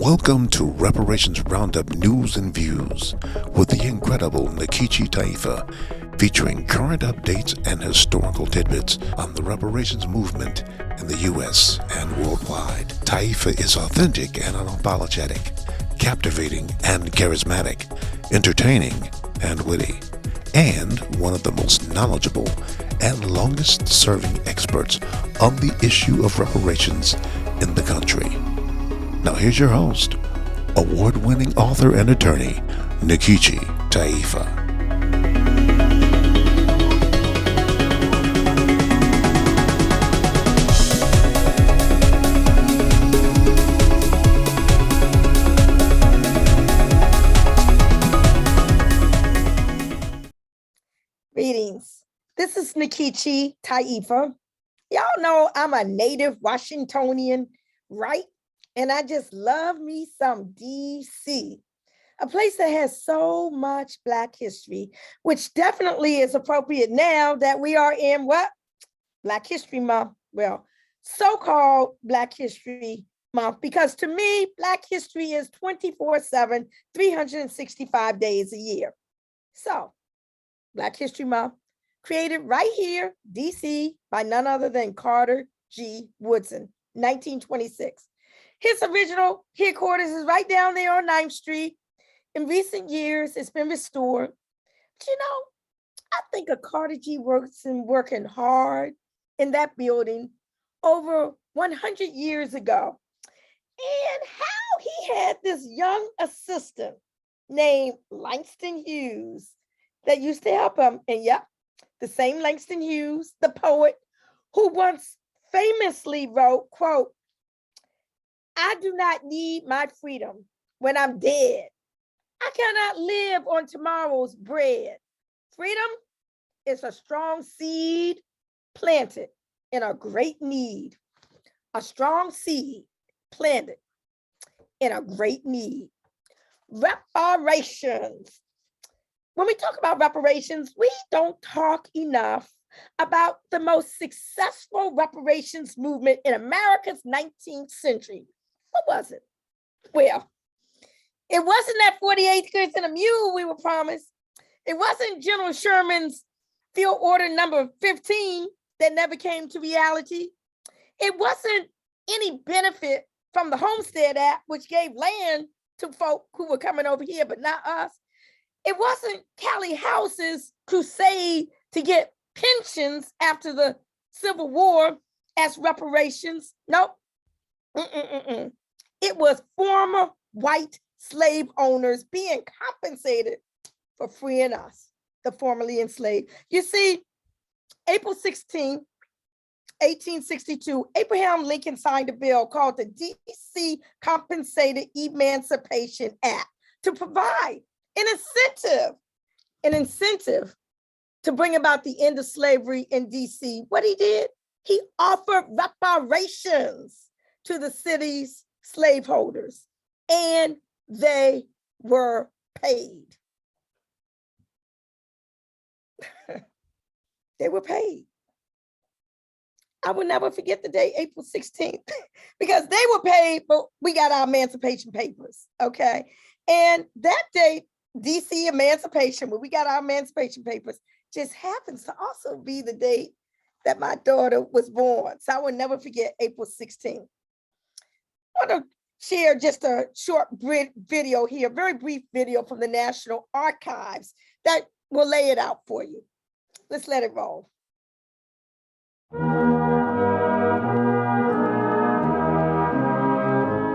Welcome to Reparations Roundup News and Views with the incredible Nikichi Taifa, featuring current updates and historical tidbits on the reparations movement in the U.S. and worldwide. Taifa is authentic and unapologetic, captivating and charismatic, entertaining and witty, and one of the most knowledgeable and longest-serving experts on the issue of reparations in the country. Now here's your host, award-winning author and attorney, Nikichi Taifa. Greetings. This is Nikichi Taifa. Y'all know I'm a native Washingtonian, right? And I just love me some DC, a place that has so much Black history, which definitely is appropriate now that we are in what? Black History Month. Well, so-called Black History Month, because to me, Black history is 24/7, 365 days a year. So, Black History Month, created right here, DC, by none other than Carter G. Woodson, 1926. His original headquarters is right down there on 9th Street. In recent years, it's been restored. But you know, I think of Carter G. Woodson working hard in that building over 100 years ago. And how he had this young assistant named Langston Hughes that used to help him. And yep, the same Langston Hughes, the poet, who once famously wrote, quote, "I do not need my freedom when I'm dead. I cannot live on tomorrow's bread. Freedom is a strong seed planted in a great need. A strong seed planted in a great need." Reparations. When we talk about reparations, we don't talk enough about the most successful reparations movement in America's 19th century. What was it? Well, it wasn't that 40 acres and a mule we were promised. It wasn't General Sherman's Field Order number 15 that never came to reality. It wasn't any benefit from the Homestead Act, which gave land to folk who were coming over here, but not us. It wasn't Callie House's crusade to get pensions after the Civil War as reparations. Nope. It was former white slave owners being compensated for freeing us, the formerly enslaved. You see, April 16, 1862, Abraham Lincoln signed a bill called the DC Compensated Emancipation Act to provide an incentive to bring about the end of slavery in DC. What he did, he offered reparations to the city's slaveholders, and they were paid. They were paid. I will never forget the day, April 16th, because they were paid, but we got our emancipation papers, okay? And that day, DC emancipation, when we got our emancipation papers, just happens to also be the date that my daughter was born. So I will never forget April 16th. I want to share just a short video here, a very brief video from the National Archives that will lay it out for you. Let's let it roll.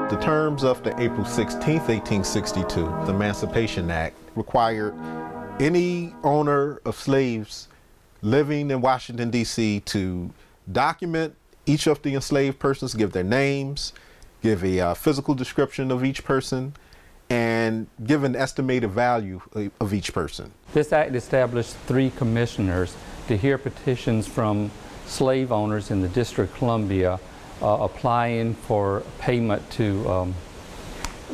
The terms of the April 16th, 1862, the Emancipation Act required any owner of slaves living in Washington, D.C. to document each of the enslaved persons, give their names, give a physical description of each person, and give an estimated value of each person. This act established 3 commissioners to hear petitions from slave owners in the District of Columbia applying for payment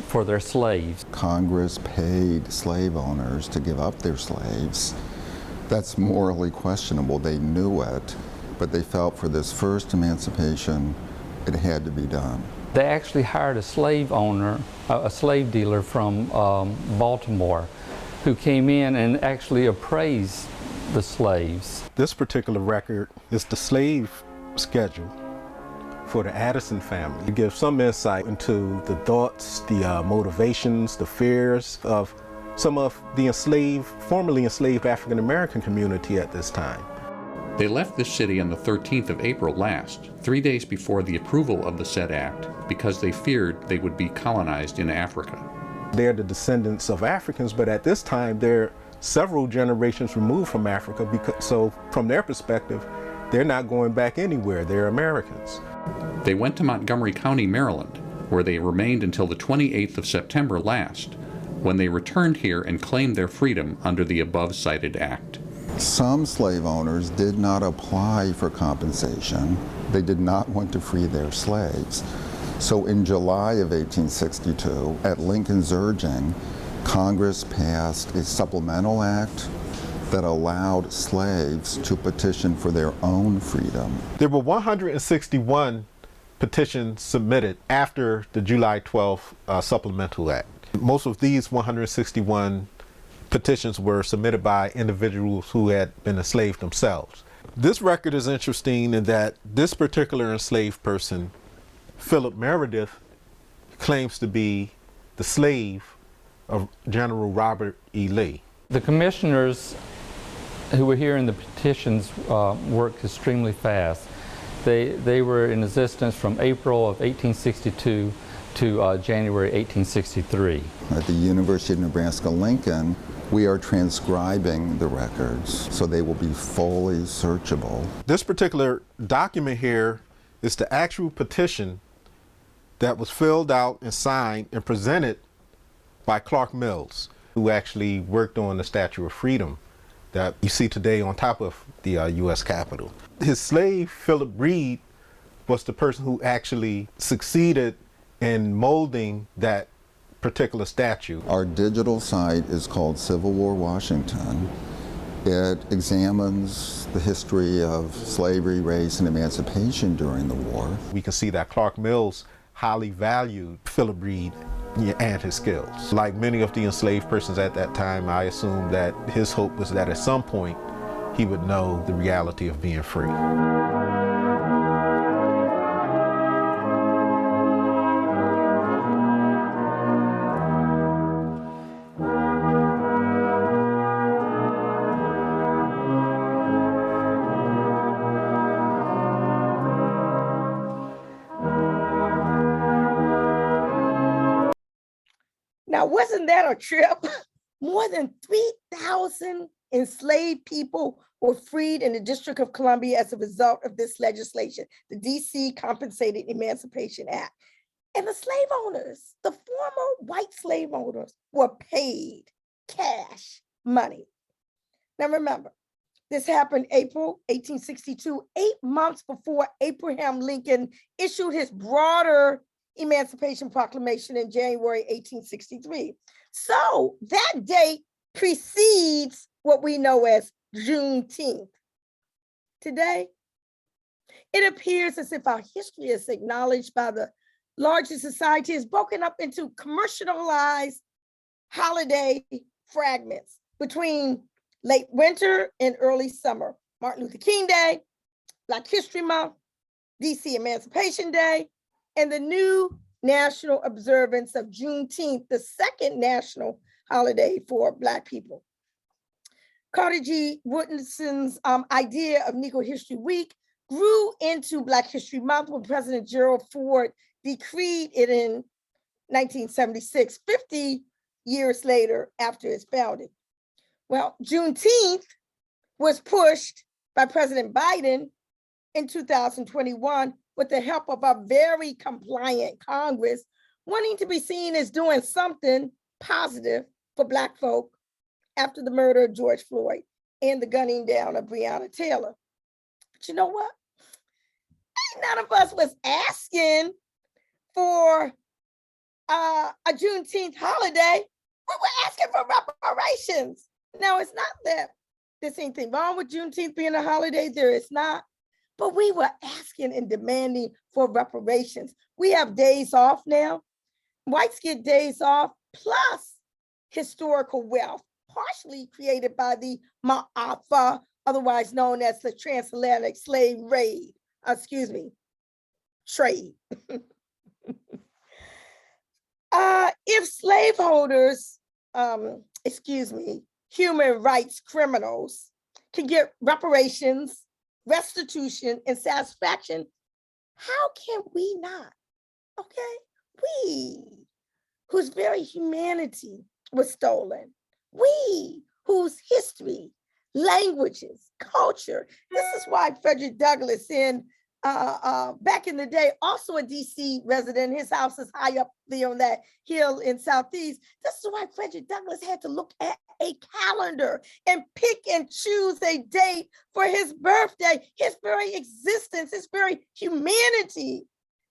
for their slaves. Congress paid slave owners to give up their slaves. That's morally questionable. They knew it, but they felt for this first emancipation, it had to be done. They actually hired a slave owner, a slave dealer from Baltimore, who came in and actually appraised the slaves. This particular record is the slave schedule for the Addison family. It gives some insight into the thoughts, the motivations, the fears of some of the formerly enslaved African American community at this time. They left this city on the 13th of April last, 3 days before the approval of the said act, because they feared they would be colonized in Africa. They're the descendants of Africans, but at this time they're several generations removed from Africa, so from their perspective, they're not going back anywhere. They're Americans. They went to Montgomery County, Maryland, where they remained until the 28th of September last, when they returned here and claimed their freedom under the above cited act. Some slave owners did not apply for compensation. They did not want to free their slaves. So in July of 1862, at Lincoln's urging, Congress passed a supplemental act that allowed slaves to petition for their own freedom. There were 161 petitions submitted after the July 12th Supplemental Act. Most of these 161 petitions were submitted by individuals who had been enslaved themselves. This record is interesting in that this particular enslaved person, Philip Meredith, claims to be the slave of General Robert E. Lee. The commissioners who were here in the petitions worked extremely fast. They were in existence from April of 1862 to January 1863. At the University of Nebraska-Lincoln, we are transcribing the records, so they will be fully searchable. This particular document here is the actual petition that was filled out and signed and presented by Clark Mills, who actually worked on the Statue of Freedom that you see today on top of the U.S. Capitol. His slave, Philip Reed, was the person who actually succeeded in molding that particular statue. Our digital site is called Civil War Washington. It examines the history of slavery, race, and emancipation during the war. We can see that Clark Mills highly valued Philip Reed and his skills. Like many of the enslaved persons at that time, I assume that his hope was that at some point he would know the reality of being free. Now, wasn't that a trip? More than 3,000 enslaved people were freed in the District of Columbia as a result of this legislation, the DC Compensated Emancipation Act. And the slave owners, the former white slave owners, were paid cash money. Now remember, this happened April 1862, 8 months before Abraham Lincoln issued his broader Emancipation Proclamation in January 1863. So that date precedes what we know as Juneteenth. Today, it appears as if our history is acknowledged by the larger society is broken up into commercialized holiday fragments between late winter and early summer. Martin Luther King Day, Black History Month, DC Emancipation Day, and the new national observance of Juneteenth, the second national holiday for Black people. Carter G. Woodson's idea of Negro History Week grew into Black History Month when President Gerald Ford decreed it in 1976, 50 years later after its founding. Well, Juneteenth was pushed by President Biden in 2021 with the help of a very compliant Congress, wanting to be seen as doing something positive for Black folk after the murder of George Floyd and the gunning down of Breonna Taylor. But you know what? None of us was asking for a Juneteenth holiday. We were asking for reparations. Now, it's not that there's anything wrong with Juneteenth being a holiday. There is not. but we were asking and demanding for reparations. We have days off now. Whites get days off plus historical wealth, partially created by the Taifa, otherwise known as the transatlantic slave trade. If slaveholders, human rights criminals can get reparations, restitution, and satisfaction, how can we not? Okay, we, whose very humanity was stolen, we, whose history, languages, culture. This is why Frederick Douglass back in the day, also a DC resident, his house is high up there on that hill in Southeast. This is why Frederick Douglass had to look at a calendar and pick and choose a date for his birthday, his very existence, his very humanity.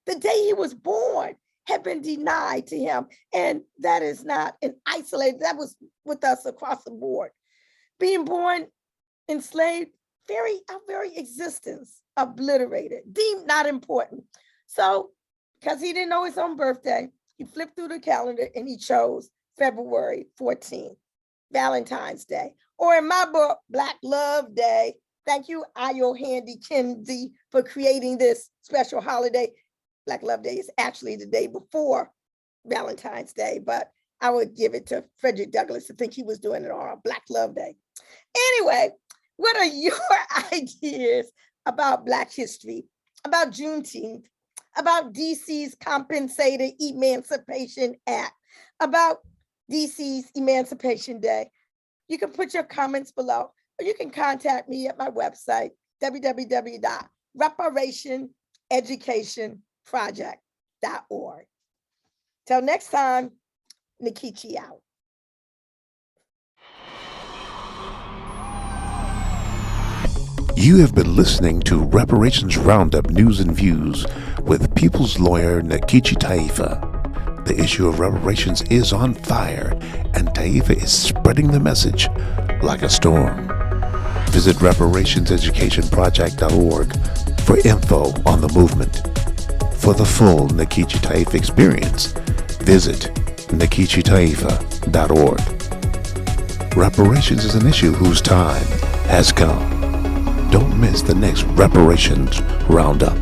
The day he was born had been denied to him. And that is not an isolated, that was with us across the board. Being born enslaved, our very existence obliterated, deemed not important. So, because he didn't know his own birthday, he flipped through the calendar and he chose February 14th, Valentine's Day, or in my book, Black Love Day. Thank you, Ayo Handy Kendi, for creating this special holiday. Black Love Day is actually the day before Valentine's Day, but I would give it to Frederick Douglass to think he was doing it on Black Love Day. Anyway, what are your ideas about Black history, about Juneteenth, about DC's Compensated Emancipation Act, about DC's Emancipation Day? You can put your comments below, or you can contact me at my website, www.reparationeducationproject.org. Till next time, Nikichi out. You have been listening to Reparations Roundup News and Views with People's Lawyer Nikichi Taifa. The issue of reparations is on fire, and Taifa is spreading the message like a storm. Visit reparationseducationproject.org for info on the movement. For the full Nikichi Taifa experience, visit nikichitaifa.org. Reparations is an issue whose time has come. Don't miss the next Reparations Roundup.